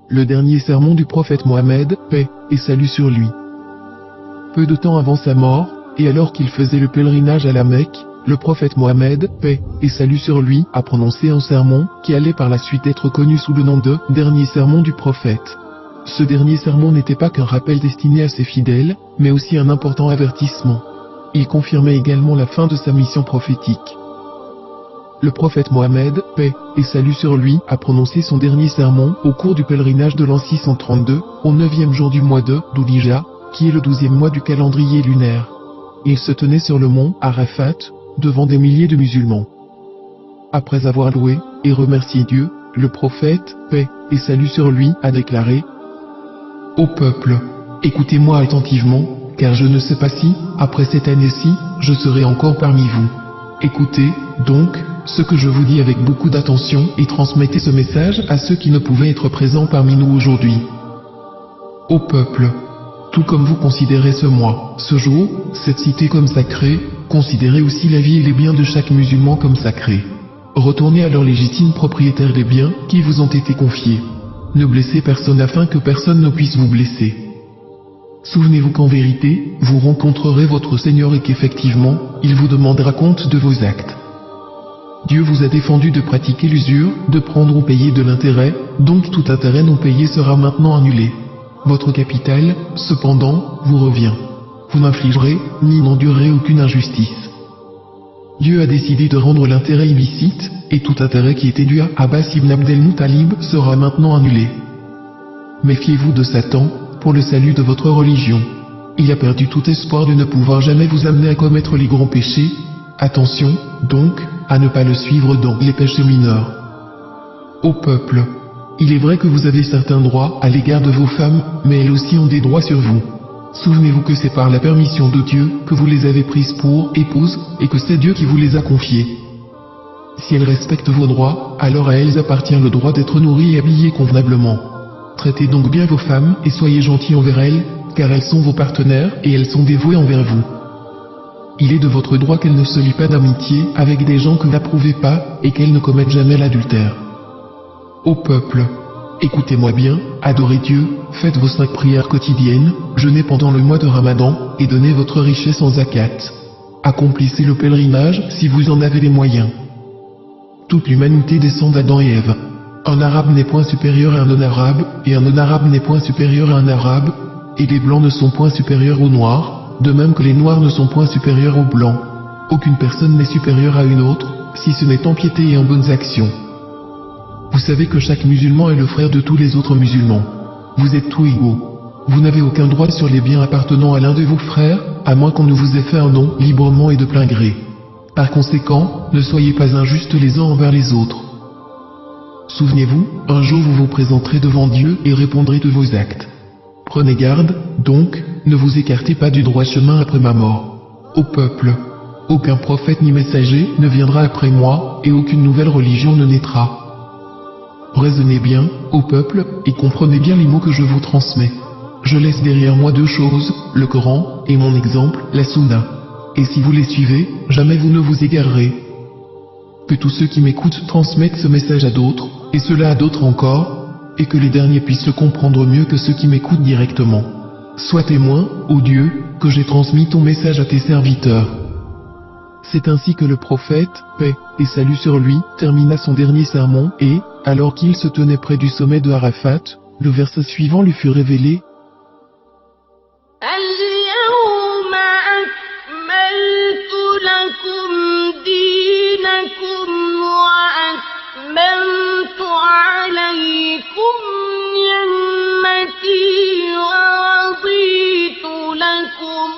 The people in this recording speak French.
le dernier sermon du prophète Mohammed, paix et salut sur lui. Peu de temps avant sa mort, et alors qu'il faisait le pèlerinage à la Mecque, le prophète Mohammed, paix et salut sur lui, a prononcé un sermon qui allait par la suite être connu sous le nom de « dernier sermon du prophète ». Ce dernier sermon n'était pas qu'un rappel destiné à ses fidèles, mais aussi un important avertissement. Il confirmait également la fin de sa mission prophétique. Le prophète Mohammed, paix et salut sur lui, a prononcé son dernier sermon au cours du pèlerinage de l'an 632, au 9e jour du mois de Dhul-Hijjah, qui est le 12e mois du calendrier lunaire. Il se tenait sur le mont Arafat, devant des milliers de musulmans. Après avoir loué et remercié Dieu, le prophète, paix et salut sur lui, a déclaré : Ô peuple, écoutez-moi attentivement, car je ne sais pas si, après cette année-ci, je serai encore parmi vous. Écoutez, donc, ce que je vous dis avec beaucoup d'attention et transmettez ce message à ceux qui ne pouvaient être présents parmi nous aujourd'hui. Ô peuple, tout comme vous considérez ce mois, ce jour, cette cité comme sacrée, considérez aussi la vie et les biens de chaque musulman comme sacrés. Retournez à leurs légitimes propriétaires des biens qui vous ont été confiés. Ne blessez personne afin que personne ne puisse vous blesser. Souvenez-vous qu'en vérité, vous rencontrerez votre Seigneur et qu'effectivement, il vous demandera compte de vos actes. Dieu vous a défendu de pratiquer l'usure, de prendre ou payer de l'intérêt, donc tout intérêt non payé sera maintenant annulé. Votre capital, cependant, vous revient. Vous n'infligerez, ni n'endurerez aucune injustice. Dieu a décidé de rendre l'intérêt illicite, et tout intérêt qui était dû à Abbas ibn Abdel Muttalib sera maintenant annulé. Méfiez-vous de Satan, pour le salut de votre religion. Il a perdu tout espoir de ne pouvoir jamais vous amener à commettre les grands péchés. Attention, donc, à ne pas le suivre dans les péchés mineurs. Ô peuple, il est vrai que vous avez certains droits à l'égard de vos femmes, mais elles aussi ont des droits sur vous. Souvenez-vous que c'est par la permission de Dieu que vous les avez prises pour épouses, et que c'est Dieu qui vous les a confiées. Si elles respectent vos droits, alors à elles appartient le droit d'être nourries et habillées convenablement. Traitez donc bien vos femmes et soyez gentils envers elles, car elles sont vos partenaires et elles sont dévouées envers vous. Il est de votre droit qu'elles ne se lient pas d'amitié avec des gens que vous n'approuvez pas et qu'elles ne commettent jamais l'adultère. Ô peuple, écoutez-moi bien, adorez Dieu, faites vos 5 prières quotidiennes, jeûnez pendant le mois de Ramadan et donnez votre richesse en zakat. Accomplissez le pèlerinage si vous en avez les moyens. Toute l'humanité descend d'Adam et Ève. Un arabe n'est point supérieur à un non-arabe, et un non-arabe n'est point supérieur à un arabe, et les blancs ne sont point supérieurs aux noirs, de même que les noirs ne sont point supérieurs aux blancs. Aucune personne n'est supérieure à une autre, si ce n'est en piété et en bonnes actions. Vous savez que chaque musulman est le frère de tous les autres musulmans. Vous êtes tous égaux. Vous n'avez aucun droit sur les biens appartenant à l'un de vos frères, à moins qu'on ne vous ait fait un nom librement et de plein gré. Par conséquent, ne soyez pas injustes les uns envers les autres. Souvenez-vous, un jour vous vous présenterez devant Dieu et répondrez de vos actes. Prenez garde, donc, ne vous écartez pas du droit chemin après ma mort. Ô peuple, aucun prophète ni messager ne viendra après moi, et aucune nouvelle religion ne naîtra. Raisonnez bien, ô peuple, et comprenez bien les mots que je vous transmets. Je laisse derrière moi 2 choses, le Coran, et mon exemple, la Sunna. Et si vous les suivez, jamais vous ne vous égarerez. Que tous ceux qui m'écoutent transmettent ce message à d'autres, et cela à d'autres encore, et que les derniers puissent le comprendre mieux que ceux qui m'écoutent directement. Sois témoin, ô Dieu, que j'ai transmis ton message à tes serviteurs. C'est ainsi que le prophète, paix et salut sur lui, termina son dernier sermon, et, alors qu'il se tenait près du sommet de Arafat, le verset suivant lui fut révélé. أكملت عليكم نعمتي ورضيت لكم